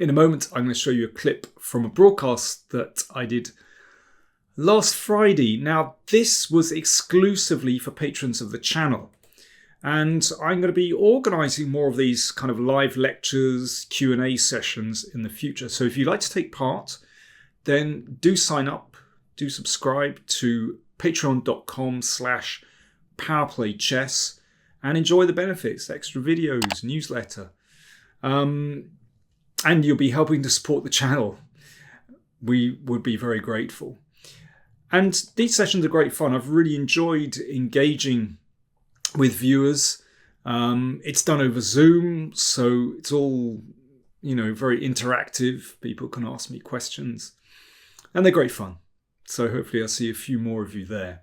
In a moment, I'm going to show you a clip from a broadcast that I did last Friday. Now, this was exclusively for patrons of the channel. And I'm going to be organising more of these kind of live lectures, Q&A sessions in the future. So if you'd like to take part, then do sign up, do subscribe to patreon.com/PowerPlayChess and enjoy the benefits, extra videos, newsletter. And you'll be helping to support the channel. We would be very grateful. And these sessions are great fun. I've really enjoyed engaging with viewers. It's done over Zoom, so it's all, very interactive. People can ask me questions, and they're great fun. So hopefully I'll see a few more of you there.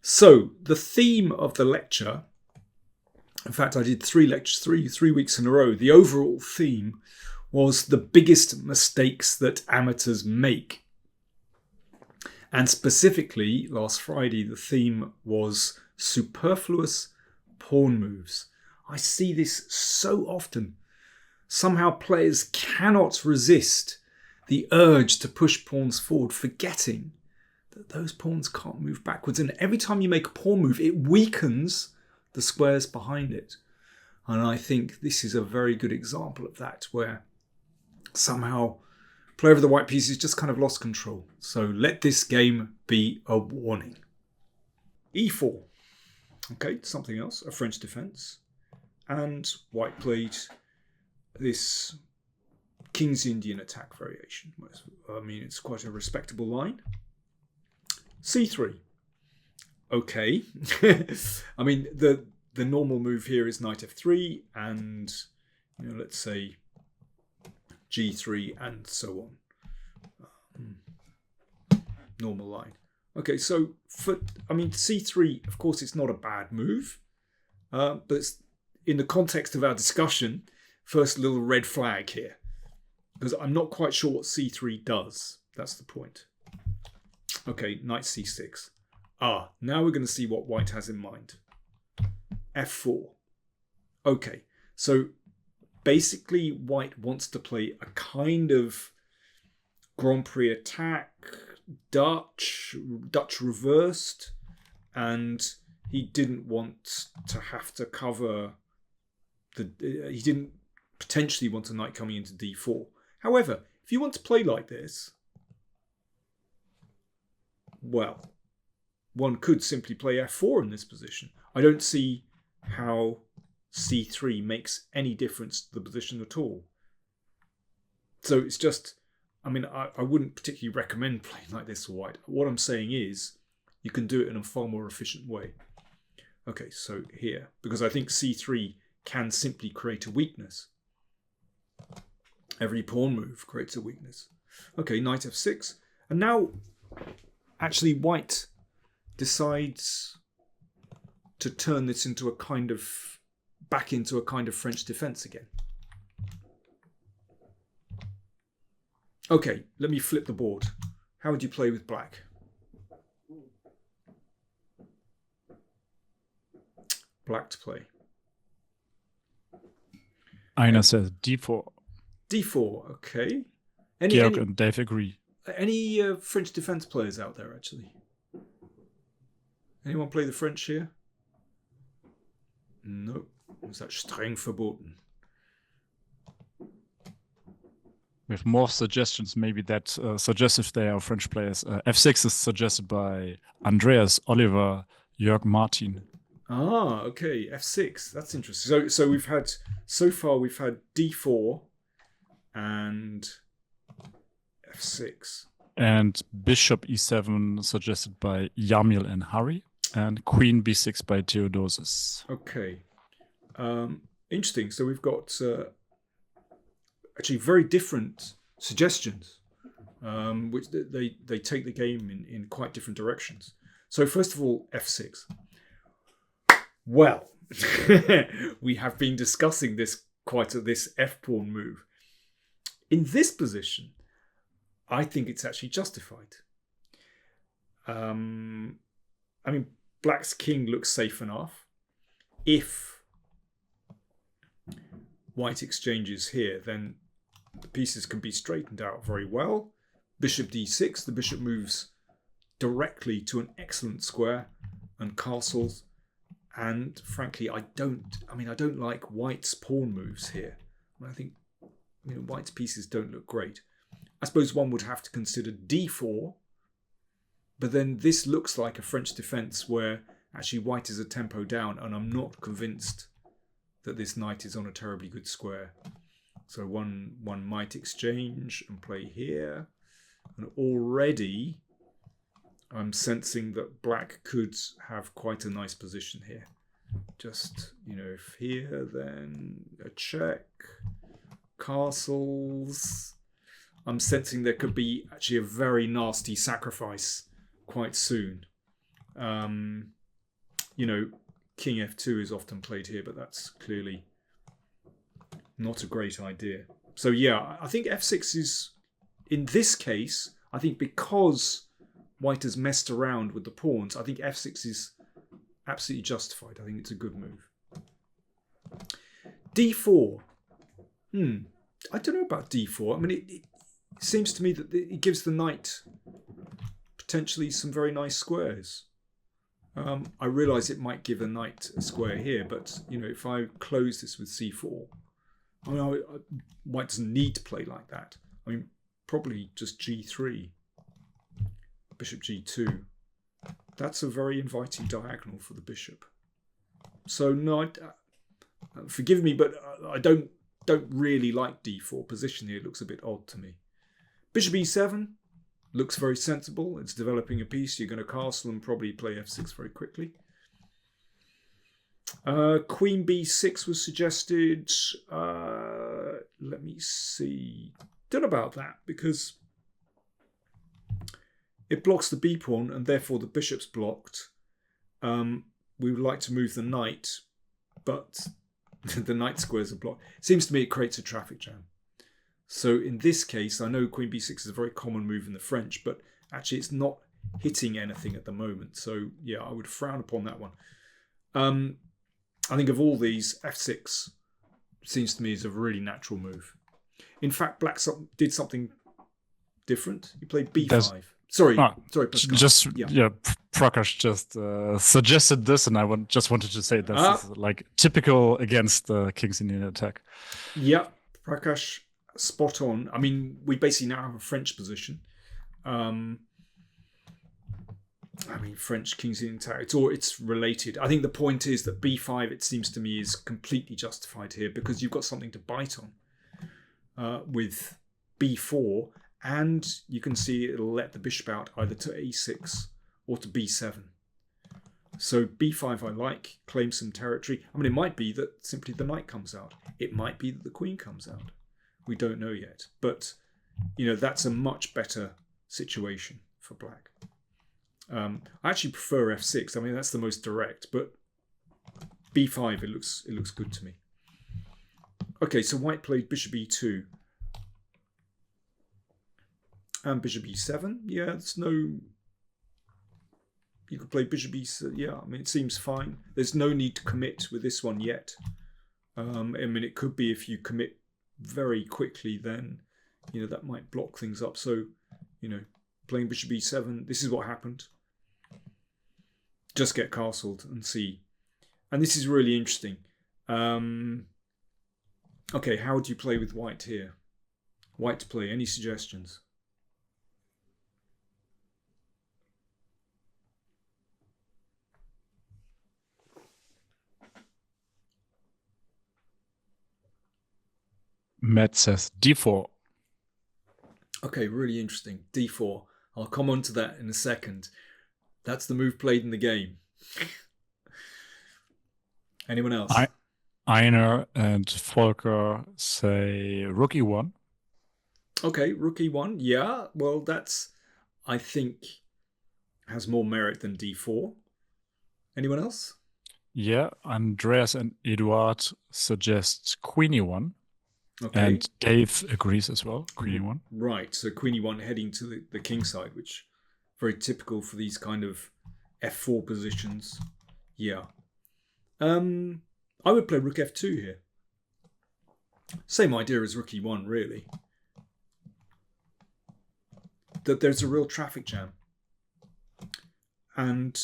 So the theme of the lecture, in fact, I did 3 lectures, three weeks in a row. The overall theme was the biggest mistakes that amateurs make. And specifically, last Friday, the theme was superfluous pawn moves. I see this so often. Somehow players cannot resist the urge to push pawns forward, forgetting that those pawns can't move backwards. And every time you make a pawn move, it weakens the squares behind it. And I think this is a very good example of that, where somehow player of the white pieces just kind of lost control. So let this game be a warning. E4. Okay, something else, a French defense. And white played this King's Indian attack variation. I mean, it's quite a respectable line. C3. Okay. I mean, the normal move here is knight f3 and, let's say g3 and so on. Normal line. Okay, so c3, of course, it's not a bad move, but it's, in the context of our discussion, first little red flag here, because I'm not quite sure what c3 does. That's the point. Okay, knight c6. Now we're going to see what white has in mind. f4. Okay, so basically white wants to play a kind of Grand Prix attack, Dutch reversed, and he didn't want to have to cover he didn't potentially want a knight coming into d4. However, if you want to play like this, well, one could simply play f4 in this position. I don't see how c3 makes any difference to the position at all. So it's just, I wouldn't particularly recommend playing like this for white. What I'm saying is you can do it in a far more efficient way. Okay, so here, because I think c3 can simply create a weakness. Every pawn move creates a weakness. Okay, knight f6. And now, actually, white decides to turn this into back into a kind of French defense again. Okay, let me flip the board. How would you play with black? Black to play. Einar says d4. D4, okay. Georg and Dave agree. Any French defense players out there, actually? Anyone play the French here? No. Is that streng verboten? We have more suggestions, maybe that suggest if they are French players. f6 is suggested by Andreas, Oliver, Jörg, Martin. Okay, f6. That's interesting. So we've had d4 and f6. And bishop e7 suggested by Jamil and Harry. And queen b6 by Theodosius. Okay. Interesting. So we've got actually very different suggestions, which they take the game in quite different directions. So first of all, f6. Well, we have been discussing this f-pawn move. In this position, I think it's actually justified. Black's king looks safe enough. If white exchanges here, then pieces can be straightened out very well. Bishop d6, the bishop moves directly to an excellent square and castles. And frankly, I don't like white's pawn moves here. I think white's pieces don't look great. I suppose one would have to consider d4, but then this looks like a French defense where actually white is a tempo down, and I'm not convinced that this knight is on a terribly good square. So one might exchange and play here. And already I'm sensing that black could have quite a nice position here. Just, if here, then a check, castles. I'm sensing there could be actually a very nasty sacrifice quite soon. King f2 is often played here, but that's clearly not a great idea. So yeah, I think f6 is, in this case, I think because white has messed around with the pawns, I think f6 is absolutely justified. I think it's a good move. d4. I don't know about d4. I mean, it seems to me that it gives the knight potentially some very nice squares. I realise it might give a knight a square here, but if I close this with c4, white doesn't need to play like that. I mean, probably just g3, bishop g2. That's a very inviting diagonal for the bishop. So no, forgive me, but I don't really like d4 position here. It looks a bit odd to me. Bishop e7 looks very sensible. It's developing a piece. You're going to castle and probably play f6 very quickly. Queen b6 was suggested. Let me see. Don't know about that because it blocks the b pawn and therefore the bishop's blocked. We would like to move the knight, but the knight squares are blocked. It seems to me it creates a traffic jam. So in this case, I know queen b6 is a very common move in the French, but actually it's not hitting anything at the moment. So yeah, I would frown upon that one. I think of all these, f6 seems to me is a really natural move. In fact, black did something different. He played b5. Sorry, Pascal. Prakash just suggested this, and I just wanted to say this is like typical against the King's Indian attack. Yeah, Prakash, spot on. I mean, we basically now have a French position. French King's Indian attack. It's related. I think the point is that b5, it seems to me, is completely justified here because you've got something to bite on with b4. And you can see it'll let the bishop out either to a6 or to b7. So b5 I like, claim some territory. I mean, it might be that simply the knight comes out. It might be that the queen comes out. We don't know yet. But, that's a much better situation for black. I actually prefer f6. I mean, that's the most direct. But b5, it looks good to me. Okay, so white played bishop e2. And bishop e7, yeah, there's no... You could play bishop e7, yeah, I mean, it seems fine. There's no need to commit with this one yet. It could be if you commit very quickly, then, that might block things up. So, playing bishop e7, this is what happened. Just get castled and see. And this is really interesting. Okay, how would you play with white here? White to play, any suggestions? Matt says d4. Okay, really interesting. d4. I'll come on to that in a second. That's the move played in the game. Anyone else? Einar and Volker say rook e1. Okay, rook e1. Yeah, well, that's, I think, has more merit than d4. Anyone else? Yeah, Andreas and Eduard suggest queen e1. Okay. And Dave agrees as well, queen e1. Right, so queen e1 heading to the king side, which very typical for these kind of f4 positions. Yeah. I would play rook f2 here. Same idea as rook e1, really. that there's a real traffic jam. And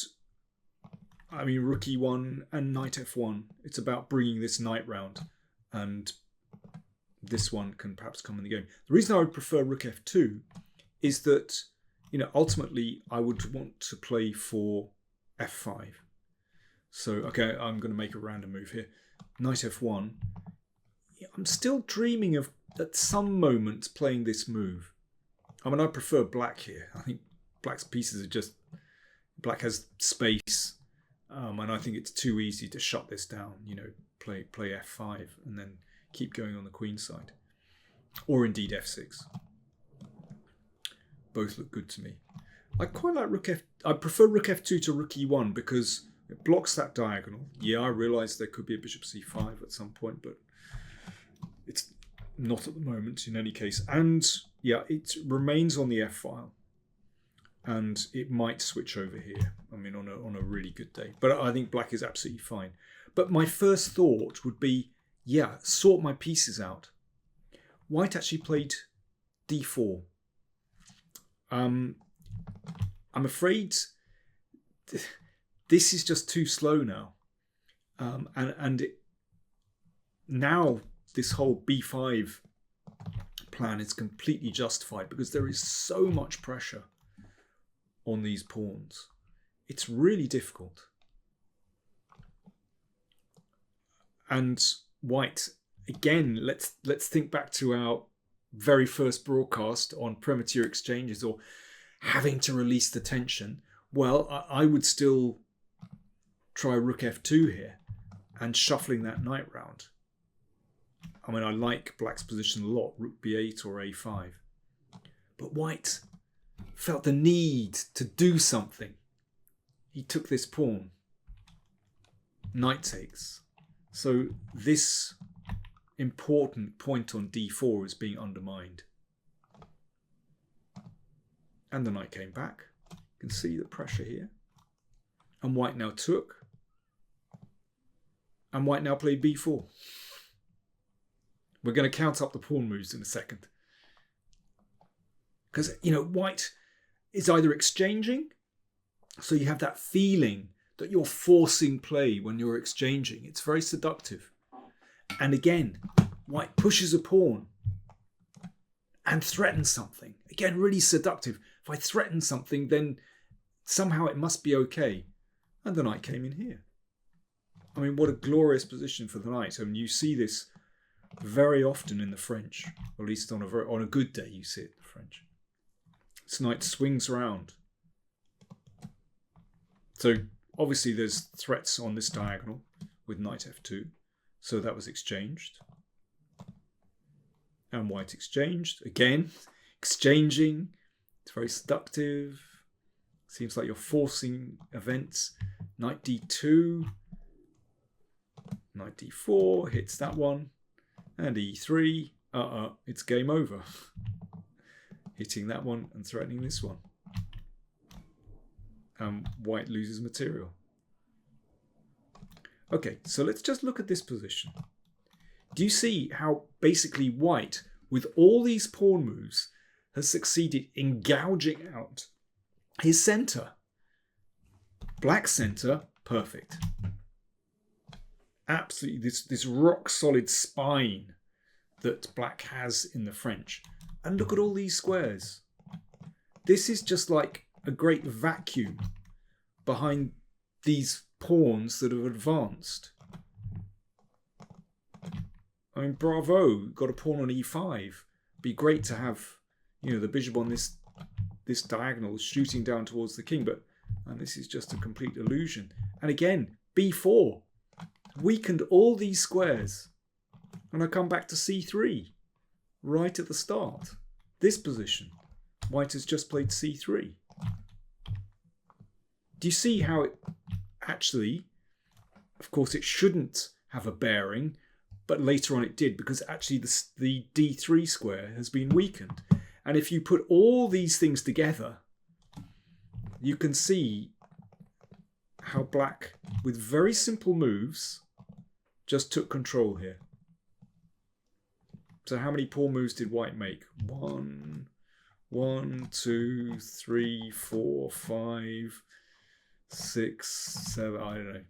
I mean, rook e1 and knight f1. It's about bringing this knight round, and this one can perhaps come in the game. The reason I would prefer rook f2 is that, you know, ultimately I would want to play for f5. So, okay, I'm going to make a random move here. Knight f1. I'm still dreaming of, at some moment, playing this move. I mean, I prefer black here. I think black's pieces are just... Black has space, and I think it's too easy to shut this down. You know, play f5 and then keep going on the queen side. Or indeed f6. Both look good to me. I quite like rook f... I prefer rook f2 to rook e1 because it blocks that diagonal. Yeah, I realise there could be a bishop c5 at some point, but it's not at the moment in any case. And yeah, it remains on the f file. And it might switch over here. I mean, on a really good day. But I think black is absolutely fine. But my first thought would be, yeah, sort my pieces out. White actually played d4. I'm afraid this is just too slow now. Now this whole b5 plan is completely justified because there is so much pressure on these pawns. It's really difficult. And white, again, let's think back to our very first broadcast on premature exchanges or having to release the tension. Well, I would still try rook f2 here and shuffling that knight round. I mean, I like black's position a lot, rook b8 or a5. But white felt the need to do something. He took this pawn. Knight takes. So this important point on d4 is being undermined. And the knight came back. You can see the pressure here. And white now took. And white now played b4. We're going to count up the pawn moves in a second. Because, you know, white is either exchanging, so you have that feeling that you're forcing play when you're exchanging. It's very seductive. And again, white pushes a pawn and threatens something. Again, really seductive. If I threaten something, then somehow it must be okay. And the knight came in here. I mean, what a glorious position for the knight. I mean, you see this very often in the French, or at least on a good day you see it in the French. This knight swings around. So obviously there's threats on this diagonal with knight f2. So that was exchanged. And white exchanged. Again, exchanging. It's very seductive. Seems like you're forcing events. Knight d2. Knight d4 hits that one. And e3. It's game over. Hitting that one and threatening this one. White loses material. Okay, so let's just look at this position. Do you see how basically white, with all these pawn moves, has succeeded in gouging out his centre? Black centre, perfect. Absolutely, this rock solid spine that black has in the French. And look at all these squares. This is just like a great vacuum behind these pawns that have advanced. I mean, bravo, got a pawn on e5. Be great to have, you know, the bishop on this diagonal shooting down towards the king, but and this is just a complete illusion. And again, b4 weakened all these squares. And I come back to c3 right at the start. This position, white has just played c3. Do you see how it actually, of course it shouldn't have a bearing, but later on it did, because actually the d3 square has been weakened. And if you put all these things together, you can see how black, with very simple moves, just took control here. So how many pawn moves did white make? One, 1, 2, 3, 4, 5, 6, 7, I don't know,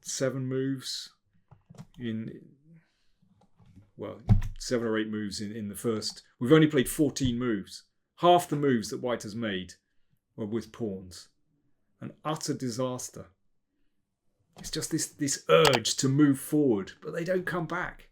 7 moves well, 7 or 8 moves in the first. We've only played 14 moves. Half the moves that White has made were with pawns. An utter disaster. It's just this urge to move forward, but they don't come back.